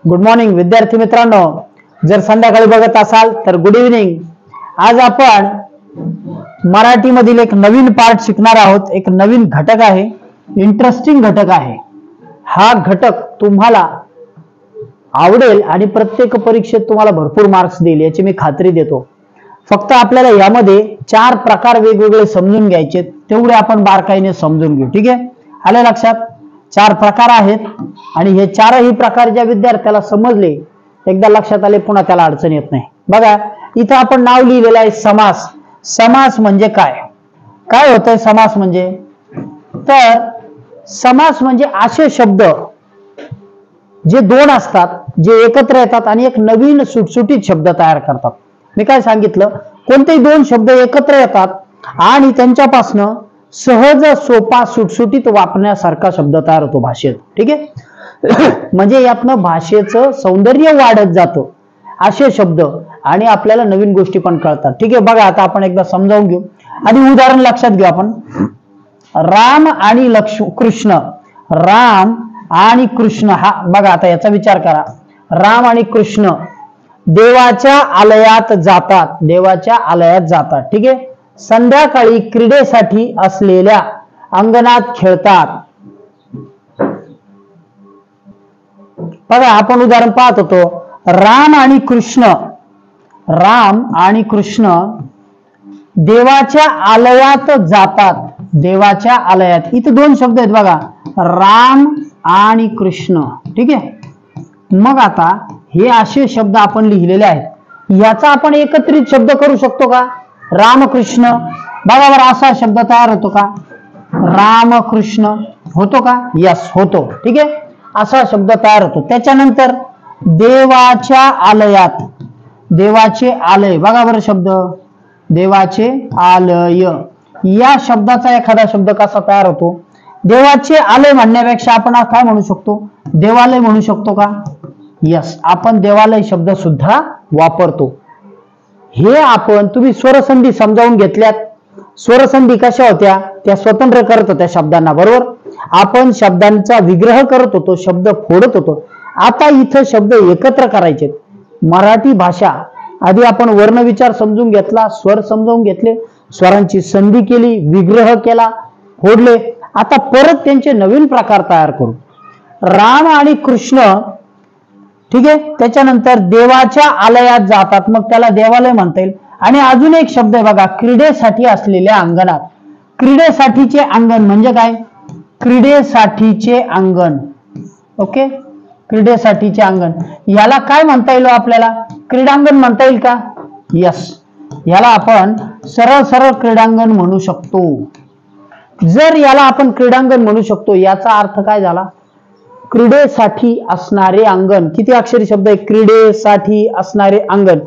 Good morning विद्यार्थी मित्रांनो, जर संध्याकाळी बघत असाल तर गुड इव्हनिंग। आज आपण मराठीमधील एक नवीन पार्ट शिकणार आहोत। एक नवीन घटक आहे, इंटरेस्टिंग घटक आहे। हा घटक तुम्हाला आवडेल आणि प्रत्येक परीक्षेत तुम्हाला भरपूर मार्क्स देईल याची मी खात्री देतो। फक्त आपल्याला यामध्ये 4 प्रकार वेगवेगळे समजून घ्यायचे, तेवढे आपण बारकाईने समजून घेऊ। ठीक आहे, आले लक्षात? 4 प्रकार आहेत आणि हे 4ही प्रकार ज्या विद्यार्थ्याला समजले, एकदा लक्षात आले, पुन्हा त्याला अडचण येत नाही। बघा इथं आपण नाव लिहिलेलं आहे समास। समास म्हणजे काय? काय होतंय समास म्हणजे? तर समास म्हणजे असे शब्द जे दोन असतात, जे एकत्र येतात आणि एक नवीन सुटसुटीत शब्द तयार करतात। मी काय सांगितलं? कोणतेही दोन शब्द एकत्र येतात आणि त्यांच्यापासून सहज सोपा सुटसुटीत वापरण्यासारखा शब्द तयार होतो भाषेत। ठीक आहे, म्हणजे यातनं भाषेचं सौंदर्य वाढत जातं असे शब्द आणि आपल्याला नवीन गोष्टी पण कळतात। ठीक आहे, बघा आता आपण एकदा समजावून घेऊ आणि उदाहरण लक्षात घेऊ आपण। राम आणि कृष्ण। राम आणि कृष्ण, हा बघा आता याचा विचार करा। राम आणि कृष्ण देवाच्या आलयात जातात, देवाच्या आलयात जातात। ठीक आहे, संध्याकाळी क्रीडेसाठी असलेल्या अंगणात खेळतात। बघा आपण उदाहरण पाहत होतो, राम आणि कृष्ण देवाच्या आलयात जातात। देवाच्या आलयात, इथे दोन शब्द आहेत बघा, राम आणि कृष्ण। ठीक आहे, मग आता हे असे शब्द आपण लिहिलेले आहेत, याचा आपण एकत्रित शब्द करू शकतो का? रामकृष्ण, बघा बरं असा शब्द तयार होतो का? रामकृष्ण होतो का? यस होतो। ठीक आहे, असा शब्द तयार होतो। त्याच्यानंतर देवाच्या आलयात, देवाचे आलय, बघा बरं शब्द देवाचे आलय, या शब्दाचा एखादा शब्द कसा तयार होतो? देवाचे आलय म्हणण्यापेक्षा आपण काय म्हणू शकतो? देवालय म्हणू शकतो का? यस, आपण देवालय शब्द सुद्धा वापरतो। हे आपण तुम्ही स्वरसंधी समजावून घेतल्यात। स्वरसंधी कशा होत्या? त्या स्वतंत्र करत होत्या शब्दांना, बरोबर? आपण शब्दांचा विग्रह करत होतो, शब्द फोडत होतो। आता इथं शब्द एकत्र करायचे। मराठी भाषा आधी आपण वर्ण विचार समजून घेतला, स्वर समजावून घेतले, स्वरांची संधी केली, विग्रह केला, फोडले। आता परत त्यांचे नवीन प्रकार तयार करू। राम आणि कृष्ण, ठीक आहे, त्याच्यानंतर देवाच्या आलयात जातात, मग त्याला देवालय म्हणता येईल। आणि अजून एक शब्द आहे बघा, क्रीडेसाठी असलेल्या अंगणात। क्रीडेसाठीचे अंगण म्हणजे काय? क्रीडेसाठीचे अंगण, ओके, क्रीडेसाठीचे अंगण, याला काय म्हणता येईल आपल्याला? क्रीडांगण म्हणता येईल का? यस, याला आपण सरळ सरळ क्रीडांगण म्हणू शकतो। जर याला आपण क्रीडांगण म्हणू शकतो, याचा अर्थ काय झाला? क्रीडेसाठी असणारे अंगण। किती अक्षरी शब्द आहे? क्रीडेसाठी असणारे अंगण,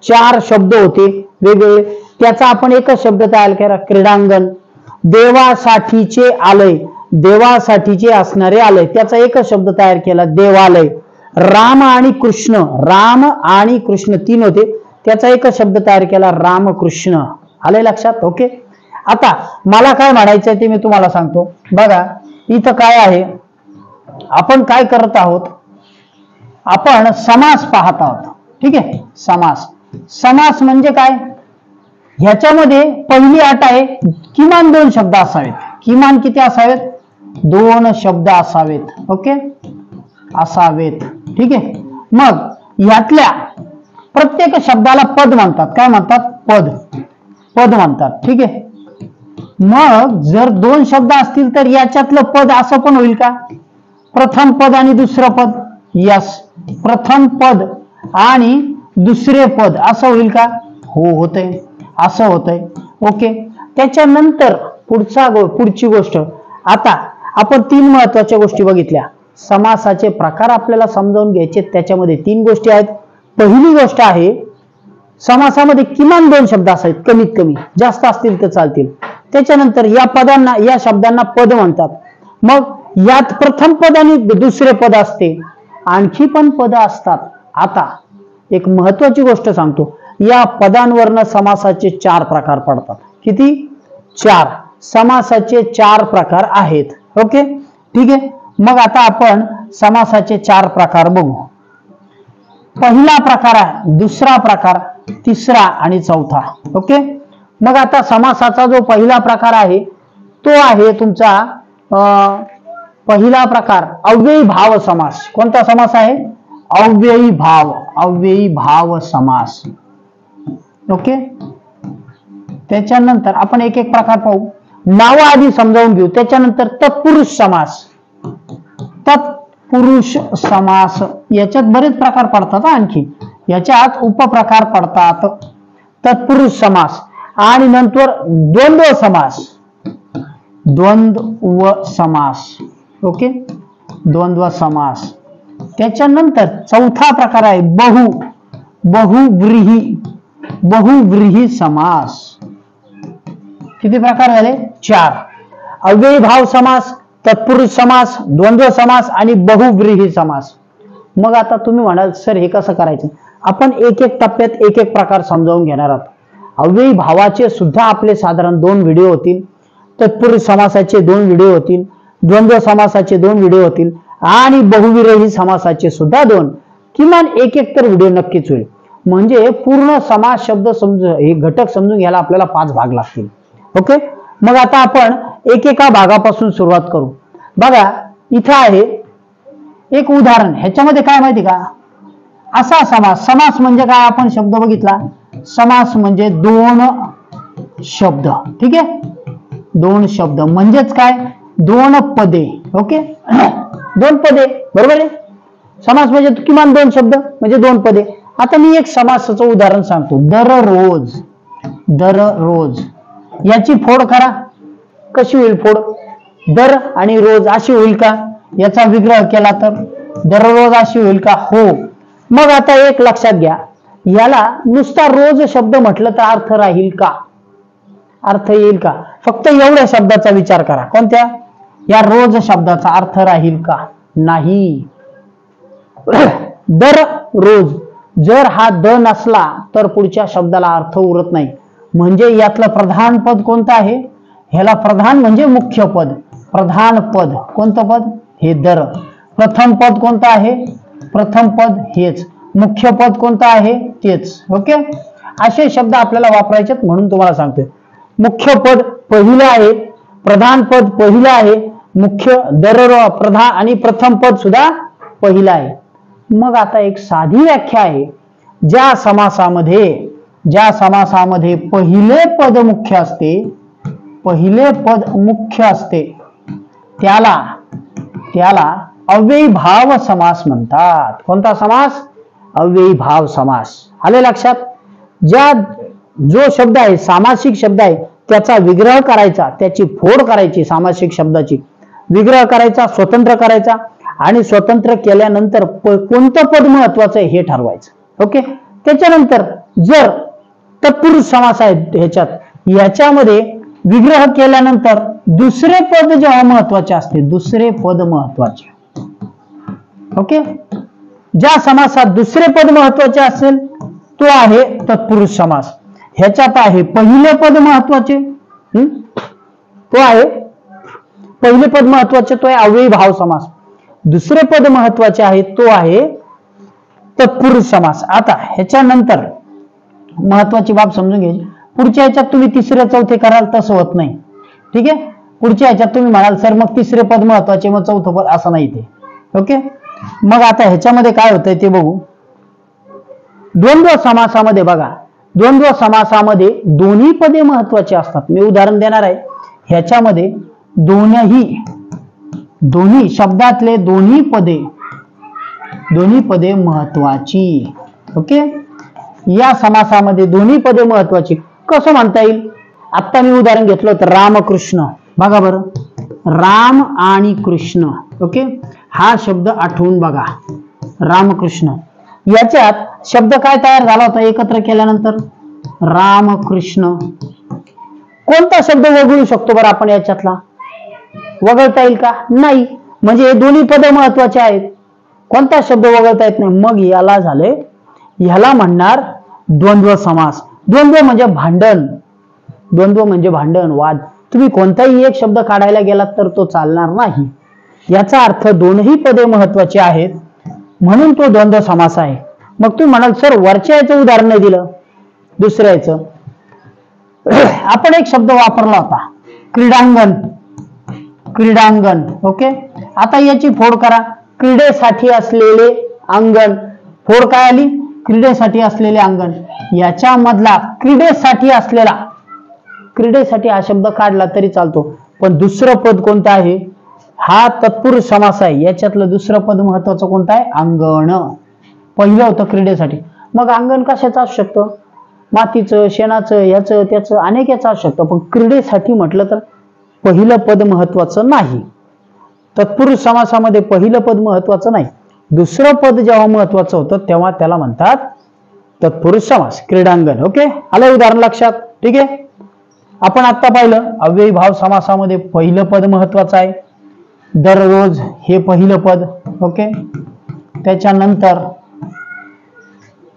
4 शब्द होते वेगवेगळे, त्याचा आपण एकच शब्द तयार केला, क्रीडांगण। देवासाठीचे आलय, देवासाठीचे असणारे आलय, त्याचा एकच शब्द तयार केला, देवालय। राम आणि कृष्ण, राम आणि कृष्ण 3 होते, त्याचा एकच शब्द तयार केला, रामकृष्ण। आले लक्षात? ओके, आता मला काय म्हणायचंय ते मी तुम्हाला सांगतो। बघा इथं काय आहे, आपण काय करत आहोत? आपण समास पाहत आहोत। ठीक आहे, समास। समास म्हणजे काय? ह्याच्यामध्ये पहिली अट आहे, किमान 2 शब्द असावेत। किमान किती असावेत? 2 शब्द असावेत, ओके, असावेत। ठीक आहे, मग यातल्या प्रत्येक शब्दाला पद म्हणतात। काय म्हणतात? पद, पद म्हणतात। ठीक आहे, मग जर 2 शब्द असतील तर याच्यातलं पद असं पण होईल का? प्रथम पद आणि दुसरं पद? यस, प्रथम पद आणि दुसरे पद असं होईल का? हो, होतंय, असं होतंय। ओके, त्याच्यानंतर पुढची गोष्ट, आता आपण 3 महत्वाच्या गोष्टी बघितल्या। समासाचे प्रकार आपल्याला समजावून घ्यायचे, त्याच्यामध्ये 3 गोष्टी आहेत। पहिली गोष्ट आहे, समासामध्ये किमान 2 शब्द असावेत, कमीत कमी, जास्त असतील तर चालतील। त्याच्यानंतर या पदांना, या शब्दांना पद म्हणतात। मग यात प्रथम पद आणि दुसरे पद असते, आणखी पण पद असतात। आता एक महत्वाची गोष्ट सांगतो, या पदांवरनं समासाचे 4 प्रकार पडतात। किती? 4 समासाचे 4 प्रकार आहेत। ओके, ठीक आहे, मग आता आपण समासाचे 4 प्रकार बघू। पहिला प्रकार आहे, दुसरा प्रकार, तिसरा आणि चौथा. ओके. मग आता समासाचा जो पहिला प्रकार आहे तो आहे तुमचा पहिला प्रकार अव्ययी भाव समास. कोणता समास आहे? अव्ययी भाव, अव्ययी भाव समास. ओके. त्याच्यानंतर आपण एक एक प्रकार पाहू. नाव आधी समजावून घेऊ, त्याच्यानंतर तत्पुरुष समास. तत्पुरुष समास याच्यात बरेच प्रकार पडतात. आणखी याच्यात उपप्रकार पडतात. तत्पुरुष समास आणि नंतर द्वंद्व समास. द्वंद्व समास. ओके. द्वंद्व समास. त्याच्यानंतर चौथा प्रकार आहे बहुव्रीही, बहुव्रीही समास. किती प्रकार झाले? 4. अव्ययी भाव समास, तत्पुरुष समास, द्वंद्व समास आणि बहुव्रीही समास. मग आता तुम्ही म्हणाल सर हे कसं करायचं? आपण एक एक टप्प्यात एक एक प्रकार समजावून घेणार आहोत. अव्ययी भावाचे सुद्धा आपले साधारण 2 व्हिडिओ होतील, तत्पुरुष समासाचे 2 व्हिडिओ होतील, द्वंद्व समासाचे 2 व्हिडिओ होतील आणि बहुव्रीही समासाचे सुद्धा 2, किमान एक एक तर व्हिडिओ नक्कीच होईल. म्हणजे पूर्ण समास शब्द हे घटक समजून घ्यायला आपल्याला 5 भाग लागतील. ओके. मग आता आपण एकेका भागापासून सुरुवात करू. बघा इथं आहे एक उदाहरण. ह्याच्यामध्ये काय माहिती का? असा समास. समास म्हणजे काय? आपण शब्द बघितला. समास म्हणजे 2 शब्द. ठीक आहे. 2 शब्द म्हणजेच काय? 2 पदे. ओके. 2 पदे, बरोबर आहे. समास म्हणजे किमान 2 शब्द म्हणजे 2 पदे. आता मी एक समासाचं उदाहरण सांगतो. दररोज. दररोज याची फोड करा. कशी होईल फोड? दर आणि रोज अशी होईल का? याचा विग्रह केला तर दररोज अशी होईल का? हो. मग आता एक लक्षात घ्या, याला नुसता रोज शब्द म्हटलं तर अर्थ राहील का? अर्थ येईल का? फक्त एवढ्या शब्दाचा विचार करा. कोणत्या? या रोज शब्दाचा अर्थ राहील का? नाही. दररोज जर हा द नसला तर पुढच्या शब्दाला अर्थ उरत नाही. म्हणजे यातलं प्रधान पद कोणतं आहे? ह्याला प्रधान म्हणजे मुख्य पद. प्रधान पद कोणतं पद? हे दर. प्रथम पद कोणतं आहे? प्रथम पद हेच. मुख्य पद कोणतं आहे? तेच. ओके. असे शब्द आपल्याला वापरायचे म्हणून तुम्हाला सांगतोय. मुख्य पद पहिलं आहे, प्रधान पद पहिलं आहे, मुख्य दर प्रधान आणि प्रथम पद सुद्धा पहिलं आहे. मग आता एक साधी व्याख्या आहे. ज्या समासामध्ये पहिले पद मुख्य असते, पहिले पद मुख्य असते त्याला अव्ययी भाव समास म्हणतात. कोणता समास? अव्ययी भाव समास. आले लक्षात? जो शब्द आहे सामासिक शब्द आहे त्याचा विग्रह करायचा, त्याची फोड करायची, सामासिक शब्दाची विग्रह करायचा, स्वतंत्र करायचा आणि स्वतंत्र केल्यानंतर कोणतं पद महत्वाचं आहे हे ठरवायचं. ओके. त्याच्यानंतर जर तत्पुरुष समास आहे याच्यामध्ये विग्रह केल्यानंतर दुसरे पद जेव्हा महत्वाचे असते, दुसरे पद महत्वाचे. ओके. ज्या समासात दुसरे पद महत्वाचे असेल तो आहे तत्पुरुष समास. ह्याच्यात आहे पहिले पद महत्वाचे, तो आहे पहिले पद महत्वाचे, तो आहे अव्ययी भाव समास. दुसरे पद महत्वाचे आहे तो आहे तत्पुरुष समास. आता ह्याच्यानंतर महत्वाची बाब समजून घ्यायची. पुढच्या ह्याच्यात तुम्ही तिसरे चौथे कराल तसं होत नाही. ठीक आहे. पुढच्या ह्याच्यात तुम्ही म्हणाल सर मग तिसरे पद महत्वाचे मग चौथं पद, असं नाही ते. ओके. मग आता ह्याच्यामध्ये काय होतंय ते बघू. द्वंद्व समासामध्ये बघा, द्वंद्व समासामध्ये दोन्ही पदे महत्वाची असतात. मी उदाहरण देणार आहे. ह्याच्यामध्ये दोन्ही शब्दातले दोन्ही पदे महत्वाची. ओके. या समासामध्ये दोन्ही पदे महत्वाची. कसं म्हणता येईल? आता मी उदाहरण घेतलं तर रामकृष्ण. बघा बरं, राम आणि कृष्ण. ओके. हा शब्द आठवून बघा. रामकृष्ण याच्यात शब्द काय तयार झाला होता एकत्र केल्यानंतर? रामकृष्ण. कोणता शब्द वगळू शकतो बरं आपण याच्यातला? वगळता येईल का? नाही. म्हणजे हे दोन्ही पद महत्वाचे आहेत. कोणता शब्द वगळता येत नाही. मग याला झाले, ह्याला म्हणणार द्वंद्व समास. द्वंद्व म्हणजे भांडण. द्वंद्व म्हणजे भांडण, वाद. तुम्ही कोणताही एक शब्द काढायला गेलात तर तो चालणार नाही. याचा अर्थ दोनही पदे महत्वाची आहेत म्हणून तो द्वंद्व समास आहे. मग तुम्ही म्हणाल सर वरच्या याचं उदाहरण नाही दिलं, दुसऱ्या याचं. आपण एक शब्द वापरला होता, क्रीडांगण. क्रीडांगण. ओके, आता याची फोड करा. क्रीडेसाठी असलेले अंगण. फोड काय आली? क्रीडेसाठी असलेले अंगण. याच्यामधला क्रीडेसाठी असलेला, क्रीडेसाठी हा शब्द काढला तरी चालतो, पण दुसरं पद कोणतं आहे? हा तत्पुरुष समास आहे. याच्यातलं दुसरं पद महत्वाचं कोणतं आहे? अंगण. पहिलं होतं क्रीडेसाठी. मग अंगण कशाचं असू शकतं? मातीचं, शेणाचं, ह्याचं त्याचं अनेक याचं असू शकतं, पण क्रीडेसाठी म्हटलं तर पहिलं पद महत्वाचं नाही. तत्पुरुष समासामध्ये पहिलं पद महत्वाचं नाही, दुसरं पद जेव्हा महत्वाचं होतं तेव्हा त्याला म्हणतात तत्पुरुष समास, क्रीडांगण. ओके, आलं उदाहरण लक्षात? ठीक आहे. आपण आता पाहिलं अव्ययी भाव समासामध्ये पहिलं पद महत्वाचं आहे, दररोज हे पहिलं पद. ओके, त्याच्यानंतर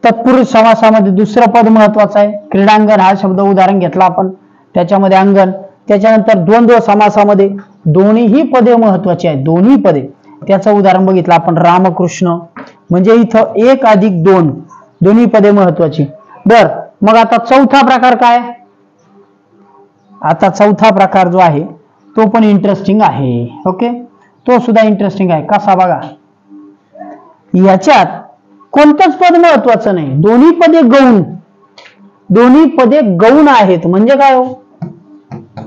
तत्पुरुष समासामध्ये दुसरं पद महत्वाचं आहे, क्रीडांगण हा शब्द उदाहरण घेतला आपण, त्याच्यामध्ये अंगण. त्याच्यानंतर द्वंद्व समासामध्ये दोन्हीही पदे महत्वाची आहेत, दोन्ही पदे. त्याचं उदाहरण बघितलं आपण, रामकृष्ण. म्हणजे इथं 1 अधिक 2 दोन्ही पदे महत्वाची. बर, मग आता चौथा प्रकार काय? आता चौथा प्रकार जो आहे तो पण इंटरेस्टिंग आहे. ओके, तो सुद्धा इंटरेस्टिंग आहे. कसा बघा, याच्यात कोणतंच पद महत्वाचं नाही, दोन्ही पदे गौण. दोन्ही पदे गौण आहेत. म्हणजे काय हो?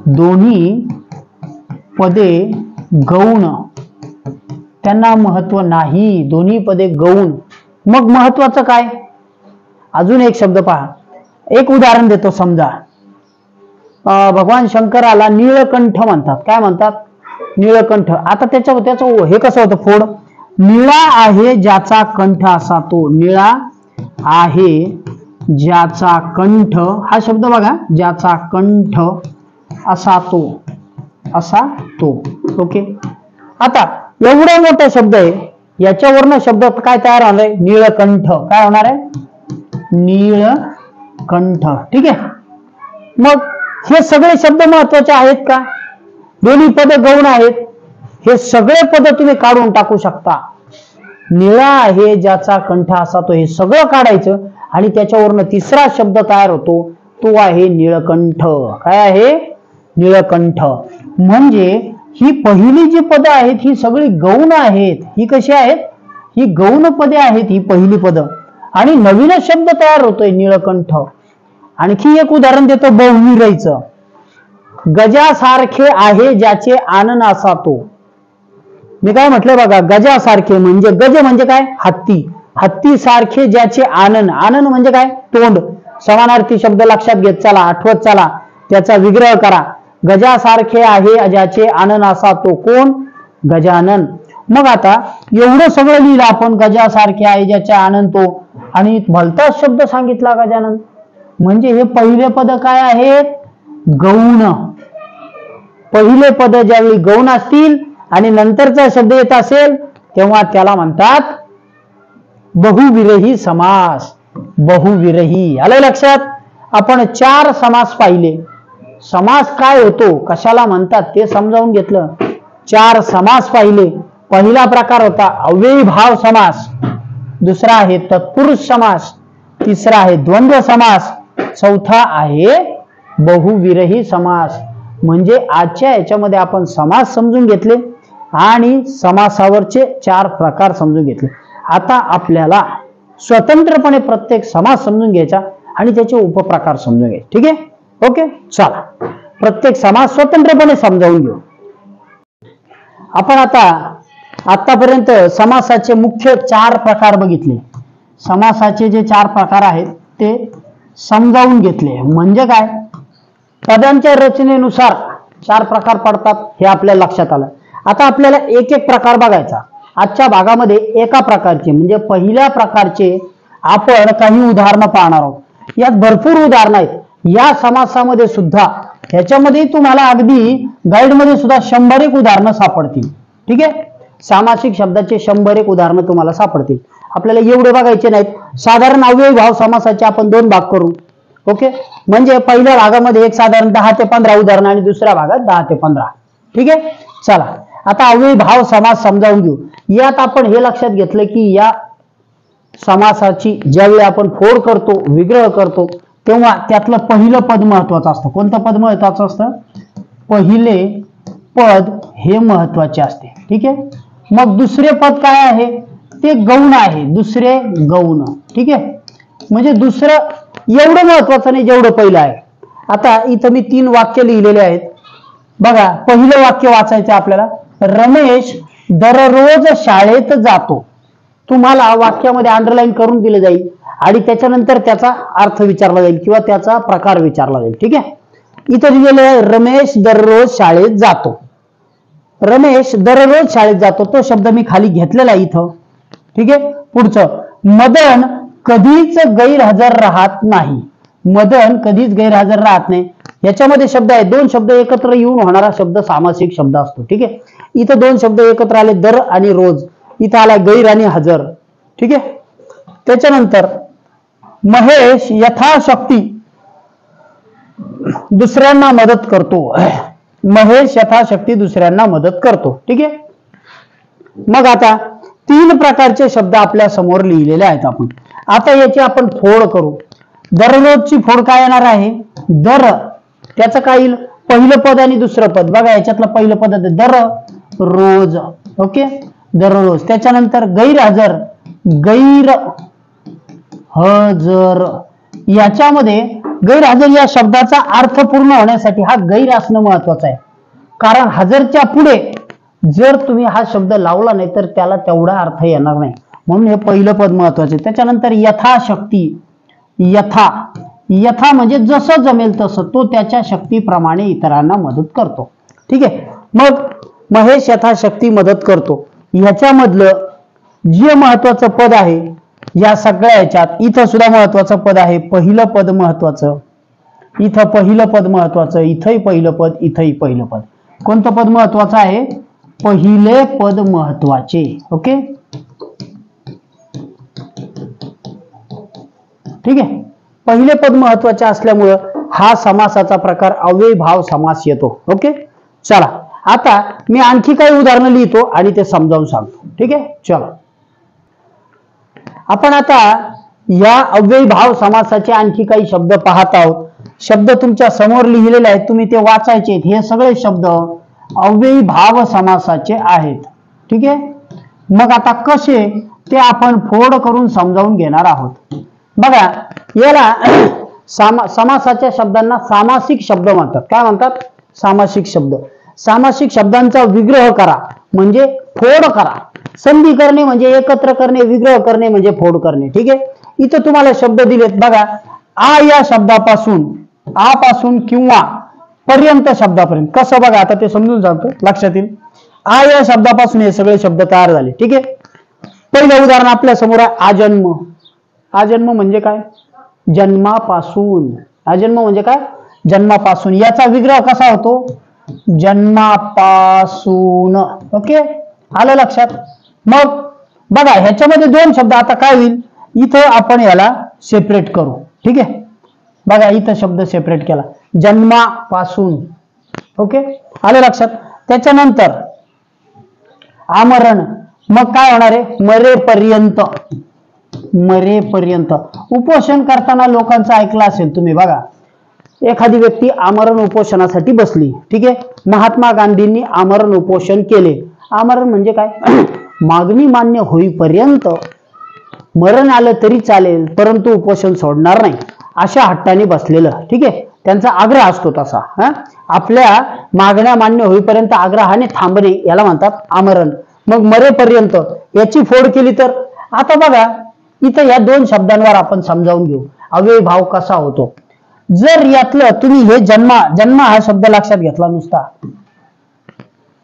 दोन्ही पदे गौण, त्यांना महत्व नाही, दोन्ही पदे गौण. मग महत्वाचं काय? अजून एक शब्द पहा, एक उदाहरण देतो. समजा भगवान शंकराला नीळकंठ म्हणतात. काय म्हणतात? नीळकंठ. आता त्याचं हे कसं होतं फोड? निळा आहे ज्याचा कंठ असा तो. निळा आहे ज्याचा कंठ, हा शब्द बघा, ज्याचा कंठ असा तो, असा तो. ओके, आता एवढा मोठा शब्द आहे, याच्यावरनं शब्द काय तयार होणार? नीळकंठ. काय होणार आहे? नीळकंठ. ठीक आहे. मग हे सगळे शब्द महत्वाचे आहेत का? दोन्ही पद गौण आहेत. हे सगळे पद तुम्ही काढून टाकू शकता. निळा आहे ज्याचा कंठ असा तो, हे सगळं काढायचं आणि त्याच्यावरनं तिसरा शब्द तयार होतो, तो आहे नीळकंठ. काय आहे? नीळकंठ. म्हणजे ही पहिली जी पदं आहेत ही सगळी गौण आहेत. ही कशी आहेत? ही गौण पदे आहेत, ही पहिली पद. आणि नवीनच शब्द तयार होतोय, नीळकंठ. आणखी एक उदाहरण देतो बहुविरहीचं. गजासारखे आहे ज्याचे आनन असा तो. मी काय म्हटलं बघा, गजासारखे म्हणजे गज म्हणजे काय? हत्ती. हत्ती सारखे ज्याचे आनन. आनन म्हणजे काय? तोंड. समानार्थी शब्द लक्षात घेत चला, आठवत चला, त्याचा विग्रह करा. गजासारखे आहे ज्याचे आनन असा तो. कोण? गजानन. मग आता एवढं सगळं लिहिलं आपण, गजासारखे आहे ज्याचे आनन तो, आणि भलताच शब्द सांगितला गजानन. म्हणजे हे पहिले पद काय आहेत? गौण. पहिले पद ज्यावेळी गौण असतील आणि नंतरचा शब्द येत असेल तेव्हा त्याला म्हणतात बहुविरही समास. बहुविरही. आलं लक्षात? आपण 4 समास पाहिले. समास काय होतो, कशाला म्हणतात ते समजावून घेतलं. 4 समास पाहिले. पहिला प्रकार होता अव्ययी भाव समास, दुसरा आहे तत्पुरुष समास, तिसरा आहे द्वंद्व समास, चौथा आहे बहुविरही समास. म्हणजे आजच्या याच्यामध्ये आपण समास समजून घेतले आणि समासावरचे 4 प्रकार समजून घेतले. आता आपल्याला स्वतंत्रपणे प्रत्येक समास समजून घ्यायचा आणि त्याचे उपप्रकार समजून घ्यायचे. ठीक आहे? ओके, चला प्रत्येक समास स्वतंत्रपणे समजावून घेऊ. आपण आतापर्यंत समासाचे मुख्य 4 प्रकार बघितले. समासाचे जे 4 प्रकार आहेत ते समजावून घेतले. म्हणजे काय? पदांच्या रचनेनुसार 4 प्रकार पडतात हे आपल्याला लक्षात आलं. आता आपल्याला एक एक प्रकार बघायचा. आजच्या भागामध्ये एका प्रकारचे म्हणजे पहिल्या प्रकारचे आपण काही उदाहरणं पाहणार आहोत. यात भरपूर उदाहरणं आहेत. या समासामध्ये सुद्धा, ह्याच्यामध्ये तुम्हाला अगदी गाईडमध्ये सुद्धा 100 उदाहरणं सापडतील. ठीक आहे? सामासिक शब्दाचे 100 उदाहरणं तुम्हाला सापडतील. आपल्याला एवढे बघायचे नाहीत. साधारण अव्ययी भाव समासाचे आपण 2 भाग करू. ओके, म्हणजे पहिल्या भागामध्ये एक साधारण 10 ते 15 उदाहरणं आणि दुसऱ्या भागात 10 ते 15. ठीक आहे? चला आता अव्ययी भाव समास समजावून घेऊ. यात आपण हे लक्षात घेतलं की या समासाची ज्यावेळी आपण फोड करतो, विग्रह करतो, तेव्हा त्यातलं पहिलं पद महत्वाचं असतं. कोणतं पद महत्वाचं असतं? पहिले पद हे महत्वाचे असते. ठीक आहे. मग दुसरे पद काय आहे? ते गौण आहे. दुसरे गौण. ठीक आहे. म्हणजे दुसरं एवढं महत्वाचं नाही जेवढं पहिलं आहे. आता इथं मी 3 वाक्य लिहिलेले आहेत बघा. पहिलं वाक्य वाचायचं आपल्याला. रमेश दररोज शाळेत जातो. तुम्हाला वाक्यामध्ये अंडरलाईन करून दिले जाईल आणि त्याच्यानंतर त्याचा अर्थ विचारला जाईल किंवा त्याचा प्रकार विचारला जाईल. ठीक आहे. इथं लिहिलेलं आहे रमेश दररोज शाळेत जातो. रमेश दररोज शाळेत जातो, तो शब्द मी खाली घेतलेला आहे इथं. ठीक आहे. पुढचं, मदन कधीच गैरहजर राहत नाही. मदन कधीच गैरहजर राहत नाही. याच्यामध्ये शब्द आहे, 2 शब्द एकत्र येऊन होणारा शब्द सामासिक शब्द असतो. ठीक आहे. इथं 2 शब्द एकत्र आले, दर आणि रोज. इथं आला गैर आणि हजर. ठीक आहे. त्याच्यानंतर महेश यथाशक्ती दुसऱ्यांना मदत करतो. महेश यथाशक्ती दुसऱ्यांना मदत करतो. ठीक आहे. मग आता 3 प्रकारचे शब्द आपल्या समोर लिहिलेले आहेत आपण. आता याची आपण फोड करू. दररोजची फोड काय येणार आहे? दर. त्याचं काय येईल? पहिलं पद आणि दुसरं पद. बघा याच्यातलं पहिलं पद आहे दर रोज. ओके. दररोज. त्याच्यानंतर गैरहजर, गैर हजर. याच्यामध्ये गैरहजर या शब्दाचा अर्थ पूर्ण होण्यासाठी हा गैर असणं महत्वाचं आहे. कारण हजरच्या पुढे जर तुम्ही हा शब्द लावला नाही तर त्याला तेवढा अर्थ येणार नाही, म्हणून हे पहिलं पद महत्वाचे. त्याच्यानंतर यथाशक्ती. यथा. यथा म्हणजे जसं जमेल तसं, तो त्याच्या शक्तीप्रमाणे इतरांना मदत करतो. ठीक आहे. मग महेश यथाशक्ती मदत करतो. ह्याच्यामधलं जे महत्वाचं पद आहे या सगळ्या ह्याच्यात, इथं सुद्धा महत्वाचं पद आहे. पहिलं पद महत्वाचं. इथं पहिलं पद महत्वाचं, इथंही पहिलं पद, इथंही पहिलं पद. कोणतं पद महत्वाचं आहे? पहिले पद महत्वाचे. ओके. ठीक आहे. पहिले पद महत्वाचे असल्यामुळं हा समासाचा प्रकार अव्ययीभाव समास येतो. ओके. चला आता मी आणखी काही उदाहरणं लिहितो आणि ते समजावून सांगतो. ठीक आहे. चला आपण आता या अव्ययीभाव समासाचे आणखी काही शब्द पाहत आहोत. शब्द तुमच्या समोर लिहिलेले आहेत, तुम्ही ते वाचायचे आहेत. हे सगळे शब्द अव्ययीभाव समासाचे आहेत. ठीक आहे. मग आता कसे ते आपण फोड करून समजावून घेणार आहोत. बघा याला समासाच्या शब्दांना सामासिक शब्द म्हणतात. काय म्हणतात? सामासिक शब्द. सामासिक शब्दांचा विग्रह करा म्हणजे फोड करा. संधी करणे म्हणजे एकत्र करणे, विग्रह करणे म्हणजे फोड करणे. ठीक आहे. इथं तुम्हाला शब्द दिलेत बघा. आ या शब्दापासून, आ पासून किंवा पर्यंत शब्दापर्यंत. कसं बघा आता ते समजून सांगतो, लक्षात येईल. आ या शब्दापासून हे सगळे शब्द तयार झाले. ठीक आहे. पहिलं उदाहरण आपल्या समोर आहे आजन्म. आजन्म म्हणजे काय? जन्मापासून. आजन्म म्हणजे काय? जन्मापासून. याचा विग्रह कसा होतो? जन्मापासून. ओके. आलं लक्षात. मग बघा ह्याच्यामध्ये 2 शब्द. आता काय होईल? इथं आपण याला सेपरेट करू. ठीक आहे. बघा इथं शब्द सेपरेट केला, जन्मापासून. ओके. आलं लक्षात. त्याच्यानंतर आमरण. मग काय होणार आहे? मरेपर्यंत. मरेपर्यंत. उपोषण करताना लोकांचं ऐकलं असेल तुम्ही. बघा एखादी व्यक्ती आमरण उपोषणासाठी बसली. ठीक आहे. महात्मा गांधींनी आमरण उपोषण केले. आमरण म्हणजे काय? मागणी मान्य होईपर्यंत, मरण आलं तरी चालेल परंतु उपोषण सोडणार नाही अशा हट्टाने बसलेलं. ठीक आहे. त्यांचा आग्रह असतो तसा. आपल्या मागण्या मान्य होईपर्यंत आग्रहाने थांबणे याला म्हणतात आमरण. मग मरेपर्यंत याची फोड केली तर आता बघा इथं या 2 शब्दांवर आपण समजावून घेऊ अव्ययीभाव कसा होतो. जर यातलं तुम्ही हे जन्म हा शब्द लक्षात घेतला नुसता,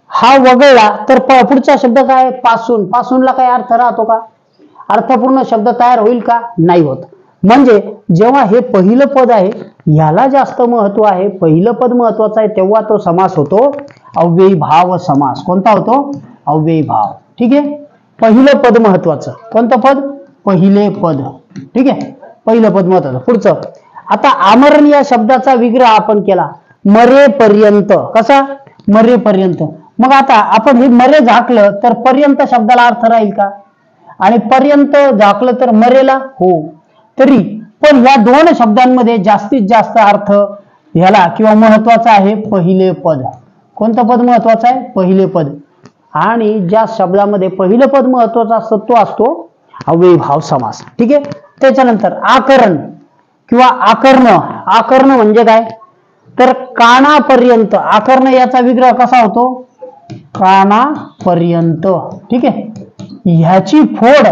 हा वगळला तर पुढचा शब्द काय? पासून. पासूनला काय अर्थ राहतो का? अर्थपूर्ण शब्द तयार होईल का? नाही होत. म्हणजे जेव्हा हे पहिलं पद आहे याला जास्त महत्व आहे, पहिलं पद महत्वाचं आहे, तेव्हा तो समास होतो अव्ययीभाव समास. कोणता होतो? अव्ययीभाव. ठीक आहे. पहिलं पद महत्वाचं. कोणतं पद? पहिले पद. ठीक आहे. पहिलं पद महत्वाचं. पुढचं आता आमरण या शब्दाचा विग्रह आपण केला मरेपर्यंत. कसा? मरेपर्यंत. मग आता आपण हे मरे झाकलं तर पर्यंत शब्दाला अर्थ राहील का? आणि पर्यंत झाकलं तर मरेला हो. तरी पण या दोन शब्दांमध्ये जास्तीत जास्त अर्थ ह्याला किंवा महत्वाचा आहे पहिले पद. कोणतं पद महत्वाचं आहे? पहिले पद. आणि ज्या शब्दामध्ये पहिलं पद महत्वाचं असतं तो असतो अव्ययीभाव समास. ठीक आहे. त्याच्यानंतर आकरण किंवा आकर्ण. आकर्ण म्हणजे काय? तर कानापर्यंत. आकर्ण याचा विग्रह कसा होतो? कानापर्यंत. ठीक आहे. ह्याची फोड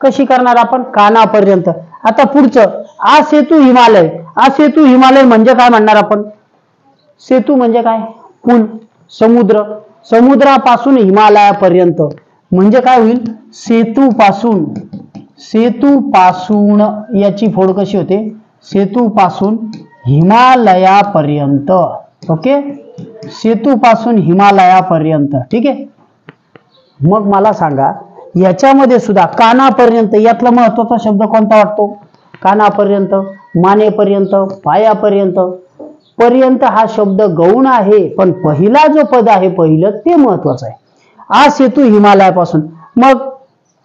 कशी करणार आपण? कानापर्यंत. आता पुढचं आ सेतू हिमालय. आ सेतू हिमालय म्हणजे काय म्हणणार आपण? सेतू म्हणजे काय? पूल. समुद्र. समुद्रापासून हिमालयापर्यंत म्हणजे काय होईल? सेतू पासून. सेतू पासून याची फोड कशी होते? सेतू पासून हिमालयापर्यंत. ओके. सेतू पासून हिमालयापर्यंत. ठीक आहे. मग मला सांगा याच्यामध्ये सुद्धा कानापर्यंत यातला महत्वाचा शब्द कोणता वाटतो? कानापर्यंत, मानेपर्यंत, पायापर्यंत. पर्यंत हा शब्द गौण आहे पण पहिला जो पद आहे पहिलं ते महत्वाचं आहे. आ सेतू हिमालयापासून. मग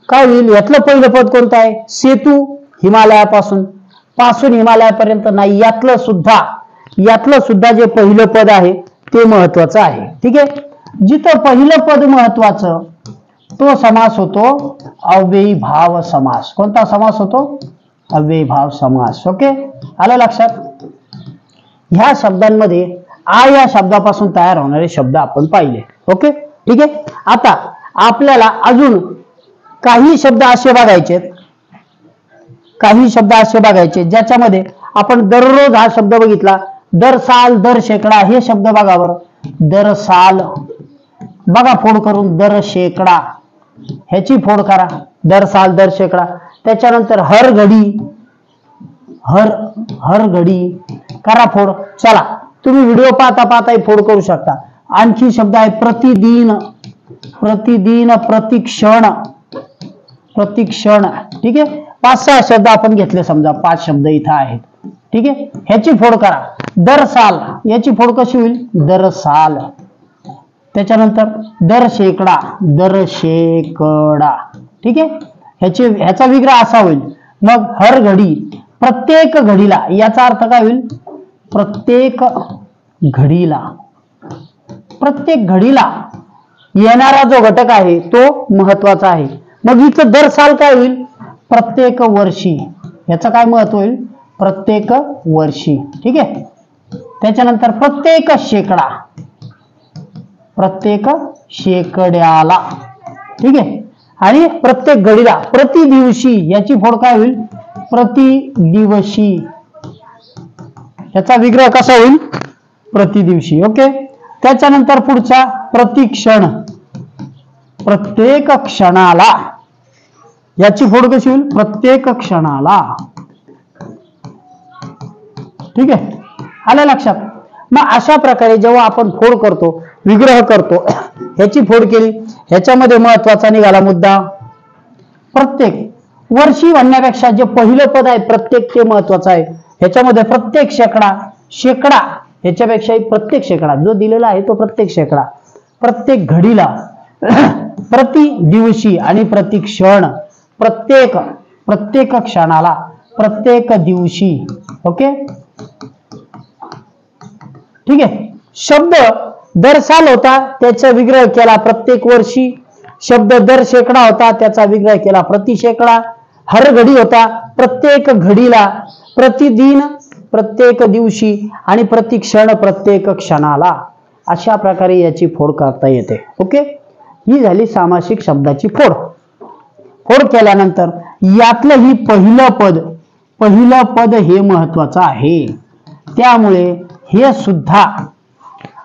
काय होईल? यातलं पहिलं पद कोणतं आहे? सेतू हिमालयापासून. पासून हिमालयापर्यंत नाही. यातलं सुद्धा जे पहिलं पद आहे ते महत्वाचं आहे. ठीक आहे. जिथं पहिलं पद महत्वाचं तो समास होतो अव्ययीभाव समास. कोणता समास होतो? अव्ययीभाव समास. ओके. आलं लक्षात? ह्या शब्दांमध्ये आ या शब्दापासून तयार होणारे शब्द आपण पाहिले. ओके. ठीक आहे. आता आपल्याला अजून काही शब्द असे बघायचे ज्याच्यामध्ये आपण दररोज हा शब्द बघितला. दर साल, दर शेकडा हे शब्द बघा बरं. दर साल बघा फोड करून. दर शेकडा ह्याची फोड करा. दर साल, दर शेकडा. त्याच्यानंतर हर घडी. हर घडी करा फोड. चला तुम्ही व्हिडिओ पाहता पाहता फोड करू शकता. आणखी शब्द आहे प्रतिदिन. प्रतिदिन, प्रतिक्षण. प्रतिक्षण. ठीक आहे. 5-6 शब्द आपण घेतले. समजा 5 शब्द इथं आहेत. ठीक आहे. ह्याची फोड करा. दर साल याची फोड कशी होईल? दर साल. त्याच्यानंतर दर शेकडा. दर शेकडा. ठीक आहे. ह्याचा विग्रह असा होईल. मग हर घडी. प्रत्येक घडीला याचा अर्थ काय होईल? प्रत्येक घडीला. प्रत्येक घडीला येणारा जो घटक आहे तो महत्वाचा आहे. मग इथं दर साल काय होईल? प्रत्येक वर्षी. याचं काय महत्व होईल? प्रत्येक वर्षी. ठीक आहे. त्याच्यानंतर प्रत्येक शेकडा. प्रत्येक शेकड्याला. ठीक आहे. आणि प्रत्येक घडीला. प्रतिदिवशी याची फोड काय होईल? प्रतिदिवशी. याचा विग्रह कसा होईल? प्रतिदिवशी. ओके. त्याच्यानंतर पुढचा प्रतिक्षण. प्रत्येक क्षणाला. याची फोड कशी होईल? प्रत्येक क्षणाला. ठीक आहे. आलं लक्षात? मग अशा प्रकारे जेव्हा आपण फोड करतो, विग्रह करतो, ह्याची फोड केली, ह्याच्यामध्ये महत्वाचा निघाला मुद्दा प्रत्येक. वर्षी म्हणण्यापेक्षा जे पहिलं पद आहे प्रत्येक ते महत्वाचं आहे. ह्याच्यामध्ये प्रत्येक शेकडा. शेकडा ह्याच्यापेक्षाही प्रत्येक शेकडा जो दिलेला आहे तो प्रत्येक शेकडा. प्रत्येक घडीला. प्रति दिवशी आणि प्रतिक्षण. प्रत्येक क्षणाला. प्रत्येक दिवशी. ओके. ठीक आहे. शब्द दर साल होता त्याचा विग्रह केला प्रत्येक वर्षी. शब्द दर शेकडा होता त्याचा विग्रह केला प्रति शेकडा. हर घडी होता प्रत्येक घडीला. प्रतिदिन प्रत्येक दिवशी आणि प्रतिक्षण प्रत्येक क्षणाला. अशा प्रकारे याची फोड करता येते. ओके. ही झाली सामासिक शब्दाची फोड. फोड केल्यानंतर यातलं ही पहिलं पद हे महत्वाचं आहे. त्यामुळे हे सुद्धा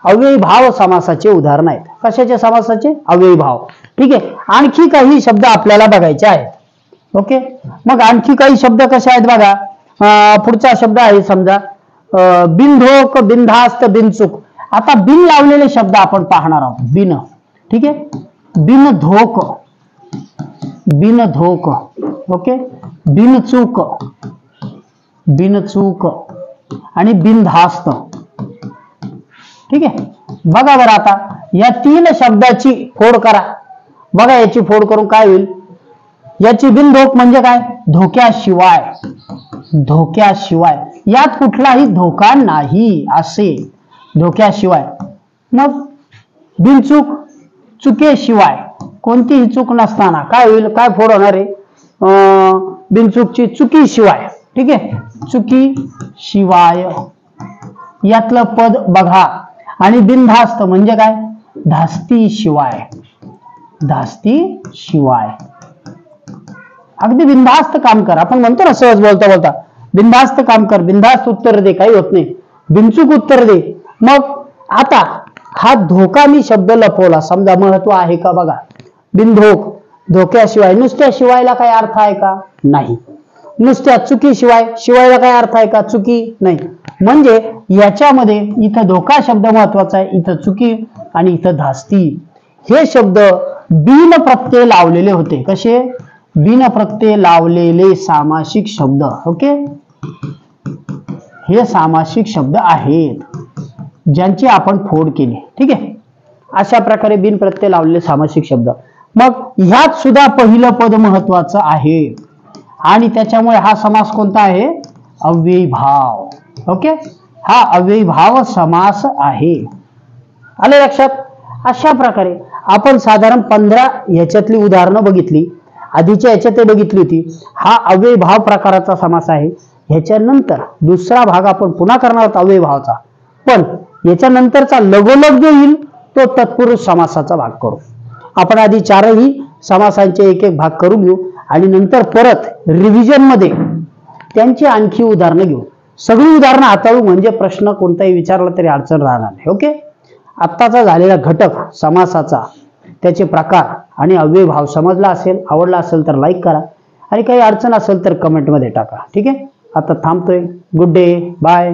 अव्ययीभाव समासाचे उदाहरण आहेत. कशाचे समासाचे? अव्ययीभाव. ठीक आहे. आणखी काही शब्द आपल्याला बघायचे आहेत. ओके. मग आणखी काही शब्द कसे आहेत बघा. पुढचा शब्द आहे समजा बिनधोक, बिनधास्त, बिनचूक. आता बिन लावलेले शब्द आपण पाहणार आहोत. बिन. ठीक आहे. बिनधोक. बिनधोक. ओके. बिनचूक. बिनचूक आणि बिनधास्त. ठीक आहे. बघा बरं आता या 3 शब्दाची फोड करा. बघा याची फोड करून काय होईल? याची बिनधोक म्हणजे काय? धोक्याशिवाय, धोक्याशिवाय, यात कुठलाही धोका नाही असे, धोक्याशिवाय. मग बिनचूक, चुकेशिवाय, कोणतीही चूक नसताना काय होईल, काय फोड होणार आहे? बिनचूकची चुकीशिवाय. ठीक आहे, चुकीशिवाय यातलं पद बघा. आणि बिनधास्त म्हणजे काय? धास्तीशिवाय, धास्तीशिवाय. अगदी बिनधास्त काम कर, आपण म्हणतो ना सहज बोलता बोलता, बिनधास्त काम कर, बिनधास्त उत्तर दे, काही होत नाही, बिनचूक उत्तर दे. मग आता हा धोका मी शब्द लपवला, समजा महत्व आहे का बघा. बिनधोक, धोक्याशिवाय, नुसत्या शिवायला काय अर्थ आहे का? नाही. नुसत्या चुकीशिवाय, शिवायला काय अर्थ आहे का? चुकी नाही. म्हणजे याच्यामध्ये इथं धोका शब्द महत्वाचा आहे, इथं चुकी आणि इथं धास्ती. हे शब्द बिन प्रत्यय लावलेले होते. कसे? बिन प्रत्यय लावलेले सामासिक शब्द. ओके, हे सामासिक शब्द आहेत ज्यांची आपण फोड केली. ठीक आहे, अशा प्रकारे बिन प्रत्यय लावलेले सामासिक शब्द. मग ह्यात सुद्धा पहिलं पद महत्वाचं आहे आणि त्याच्यामुळे हा समास कोणता आहे? अव्ययीभाव. ओके, हा अव्ययीभाव समास आहे. आले लक्षात? अशा प्रकारे आपण साधारण 15 ह्याच्यातली उदाहरणं बघितली, आधीच्या ह्याच्यात बघितली होती. हा अव्ययीभाव प्रकाराचा समास आहे. ह्याच्यानंतर दुसरा भाग आपण पुन्हा करणार आहोत अव्ययीभावाचा, पण याच्यानंतरचा लगोलग जो येईल तो तत्पुरुष समासाचा भाग करू. आपण आधी चारही समासांचे एक एक भाग करून घेऊ आणि नंतर परत रिव्हिजन मध्ये त्यांची आणखी उदाहरणं घेऊ. सगळी उदाहरणं हाताळू म्हणजे प्रश्न कोणताही विचारला तरी अडचण राहणार नाही. ओके, आत्ताचा झालेला घटक समासाचा, त्याचे प्रकार आणि अव्ययीभाव समजला असेल, आवडला असेल तर लाईक करा आणि काही अडचण असेल तर कमेंटमध्ये टाका. ठीक आहे, आता थांबतोय. Good day, bye.